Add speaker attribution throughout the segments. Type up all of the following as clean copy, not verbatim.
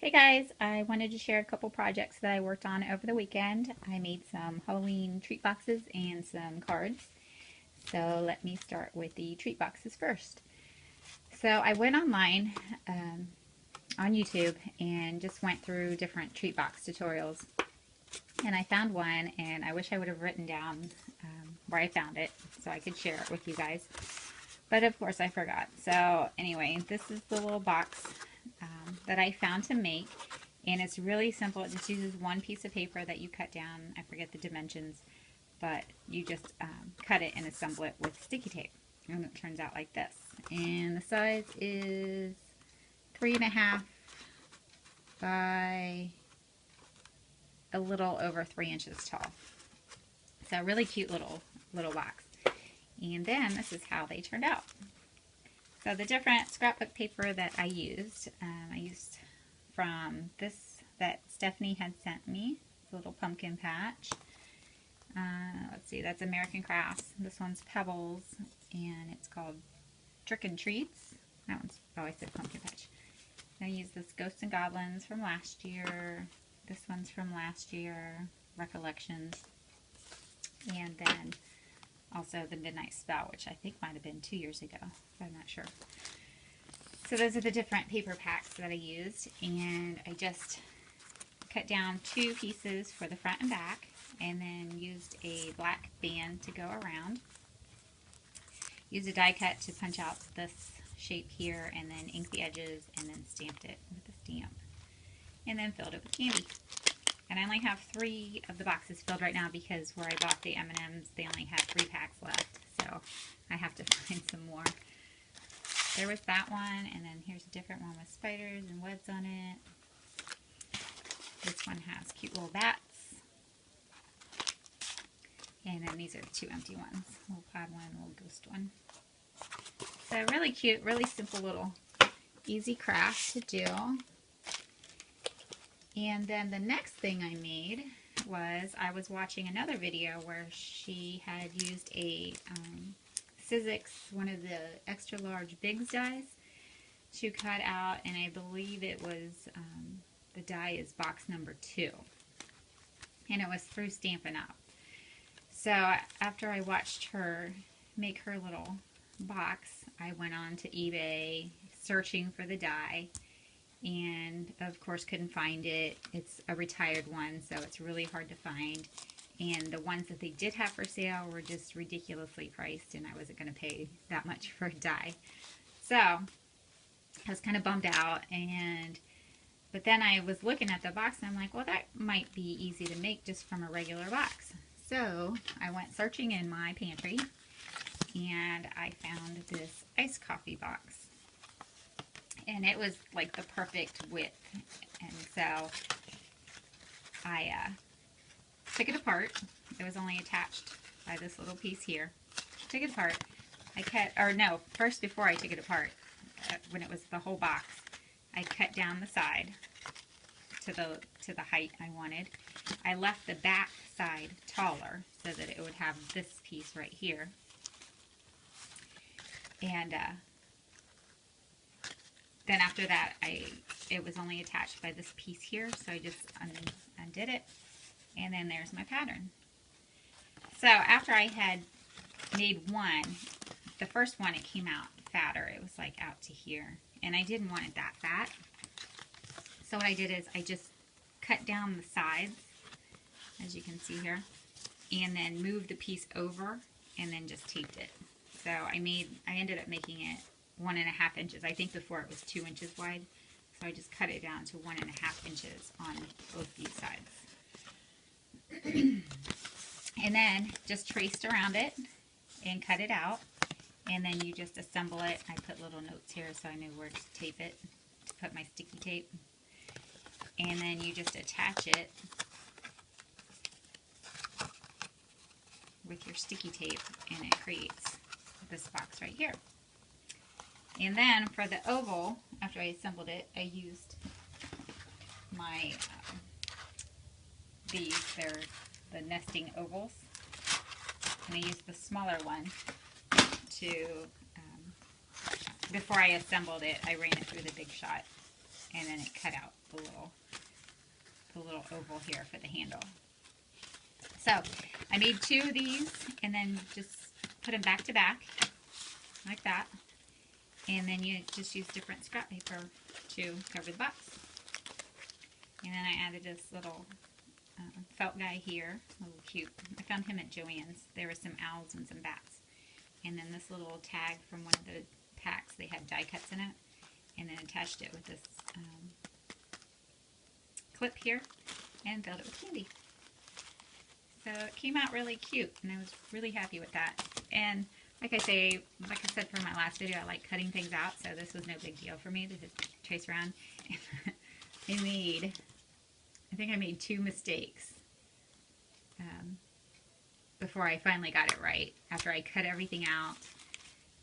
Speaker 1: Hey guys, I wanted to share a couple projects that I worked on over the weekend. I made some Halloween treat boxes and some cards. So let me start with the treat boxes first. So I went online on YouTube and just went through different treat box tutorials. And I found one, and I wish I would have written down where I found it so I could share it with you guys. But of course I forgot. So anyway, this is the little box that I found to make. And it's really simple. It just uses one piece of paper that you cut down. I forget the dimensions, but you just cut it and assemble it with sticky tape. And it turns out like this. And the size is 3.5 by a little over 3 inches tall. So a really cute little box. And then this is how they turned out. So the different scrapbook paper that I used from this that Stephanie had sent me. It's a little pumpkin patch. Let's see, that's American Crafts. This one's Pebbles, and it's called Trick and Treats. That one's, oh, I said pumpkin patch. I used this Ghosts and Goblins from last year. This one's from last year, Recollections. And then also the Midnight Spell, which I think might have been 2 years ago, but I'm not sure. So those are the different paper packs that I used, and I just cut down 2 pieces for the front and back, and then used a black band to go around. Used a die cut to punch out this shape here, and then inked the edges, and then stamped it with a stamp, and then filled it with candy. And I only have 3 of the boxes filled right now because where I bought the M&Ms, they only had 3 packs left, so I have to find some more. There was that one, and then here's a different one with spiders and webs on it. This one has cute little bats. And then these are the 2 empty ones. Little pod one, little ghost one. So really cute, really simple little easy craft to do. And then the next thing I made was I was watching another video where she had used a Sizzix, one of the extra large Bigs dies, to cut out, and I believe it was, the die is box number 2. And it was through Stampin' Up! So after I watched her make her little box, I went on to eBay searching for the die, and of course couldn't find it. It's a retired one, so it's really hard to find. And the ones that they did have for sale were just ridiculously priced, and I wasn't going to pay that much for a die. So I was kind of bummed out, but then I was looking at the box, and I'm like, well, that might be easy to make just from a regular box. So I went searching in my pantry, and I found this iced coffee box. And it was like the perfect width. And so I took it apart. It was only attached by this little piece here. Took it apart. First before I took it apart, when it was the whole box, I cut down the side to the height I wanted. I left the back side taller so that it would have this piece right here. And then after that, it was only attached by this piece here, so I just undid it. And then there's my pattern. So after I had made one, the first one, it came out fatter. It was like out to here. And I didn't want it that fat. So what I did is I just cut down the sides, as you can see here, and then moved the piece over and then just taped it. So I ended up making it 1.5 inches. I think before it was 2 inches wide. So I just cut it down to 1.5 inches on both these sides. And then just traced around it and cut it out, and then you just assemble it. I put little notes here so I knew where to tape it, put my sticky tape, and then you just attach it with your sticky tape, and it creates this box right here. And then for the oval, after I assembled it, I used my they're the nesting ovals, and I used the smaller one to before I assembled it, I ran it through the Big Shot and then it cut out the little oval here for the handle. So I made 2 of these and then just put them back to back like that. And then you just use different scrap paper to cover the box. And then I added this little felt guy here, a little cute. I found him at Joann's. There were some owls and some bats. And then this little tag from one of the packs, they had die cuts in it. And then attached it with this clip here and filled it with candy. So it came out really cute, and I was really happy with that. And like I said for my last video, I like cutting things out, so this was no big deal for me to just trace around. I think I made 2 mistakes before I finally got it right. After I cut everything out,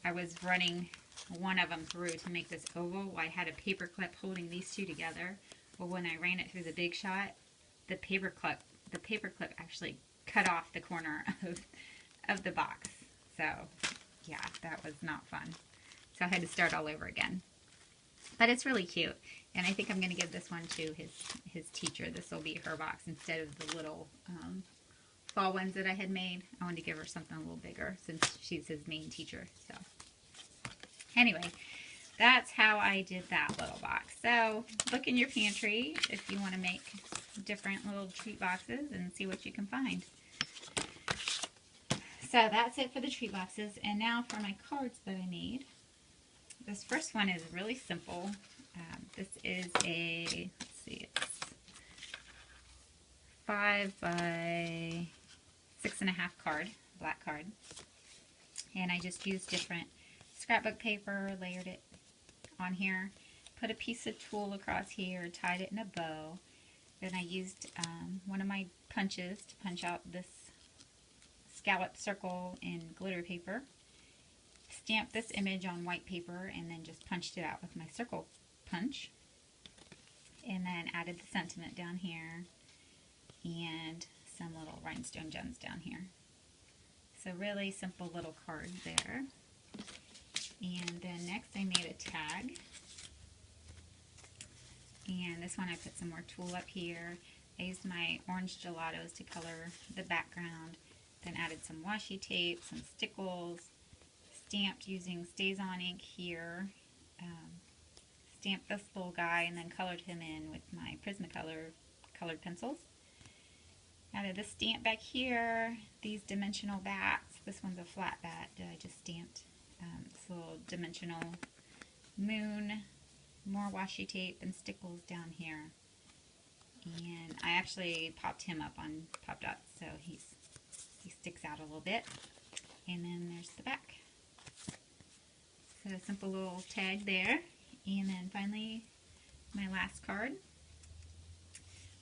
Speaker 1: I was running one of them through to make this oval. I had a paper clip holding these 2 together. Well, when I ran it through the Big Shot, the paper clip actually cut off the corner of the box. So yeah, that was not fun. So I had to start all over again. But it's really cute, and I think I'm going to give this one to his teacher. This will be her box instead of the little fall ones that I had made. I wanted to give her something a little bigger since she's his main teacher. So anyway, that's how I did that little box. So look in your pantry if you want to make different little treat boxes and see what you can find. So that's it for the treat boxes. And now for my cards that I made. This first one is really simple. This is a, let's see, it's 5 by 6.5 card, black card. And I just used different scrapbook paper, layered it on here, put a piece of tulle across here, tied it in a bow. Then I used one of my punches to punch out this scallop circle in glitter paper. Stamped this image on white paper and then just punched it out with my circle punch. And then added the sentiment down here and some little rhinestone gems down here. So really simple little card there. And then next I made a tag. And this one I put some more tulle up here. I used my orange gelatos to color the background. Then added some washi tape, some stickles, stamped using StazOn ink here. Stamped this little guy and then colored him in with my Prismacolor colored pencils. Added this stamp back here, these dimensional bats. This one's a flat bat that I just stamped. This little dimensional moon, more washi tape and stickles down here. And I actually popped him up on Pop Dots, so he sticks out a little bit. And then there's the back. So a simple little tag there. And then finally, my last card.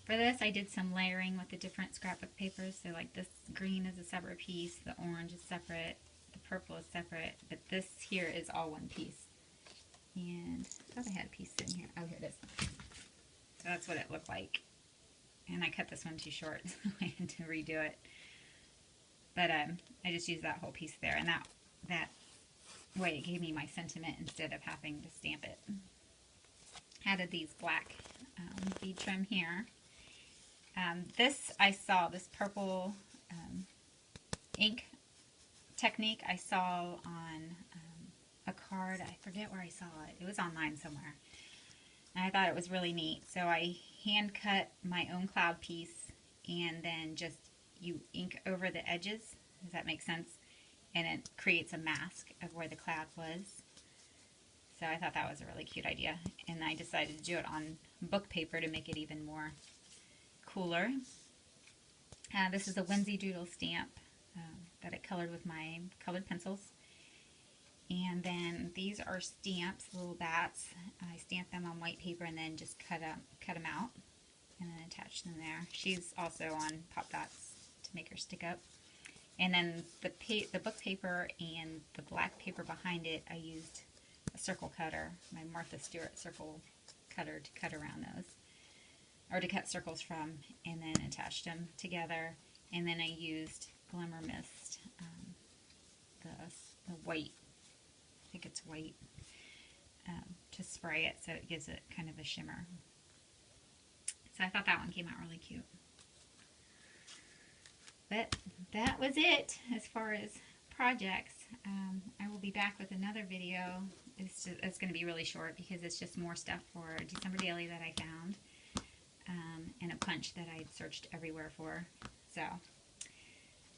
Speaker 1: For this, I did some layering with the different scrapbook papers. So like this green is a separate piece, the orange is separate, the purple is separate, but this here is all one piece. And I thought I had a piece in here. Oh, here it is. So that's what it looked like. And I cut this one too short, so I had to redo it. But I just used that whole piece there, and that way it gave me my sentiment instead of having to stamp it. Added these black bead trim here. This I saw, this purple ink technique I saw on a card. I forget where I saw it. It was online somewhere. And I thought it was really neat. So I hand cut my own cloud piece and then just you ink over the edges. Does that make sense? And it creates a mask of where the cloud was. So I thought that was a really cute idea. And I decided to do it on book paper to make it even more cooler. This is a Whimsy Doodle stamp that I colored with my colored pencils. And then these are stamps, little bats. I stamped them on white paper and then just cut them out and then attach them there. She's also on Pop Dots to make her stick up. And then the book paper and the black paper behind it, I used a circle cutter, my Martha Stewart circle cutter, to cut around those, or to cut circles from, and then attached them together. And then I used Glimmer Mist, the white, I think it's white, to spray it so it gives it kind of a shimmer. So I thought that one came out really cute. But that was it as far as projects. I will be back with another video. It's going to be really short because it's just more stuff for December Daily that I found, and a punch that I searched everywhere for. So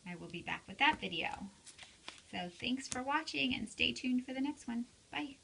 Speaker 1: I will be back with that video. So thanks for watching and stay tuned for the next one. Bye.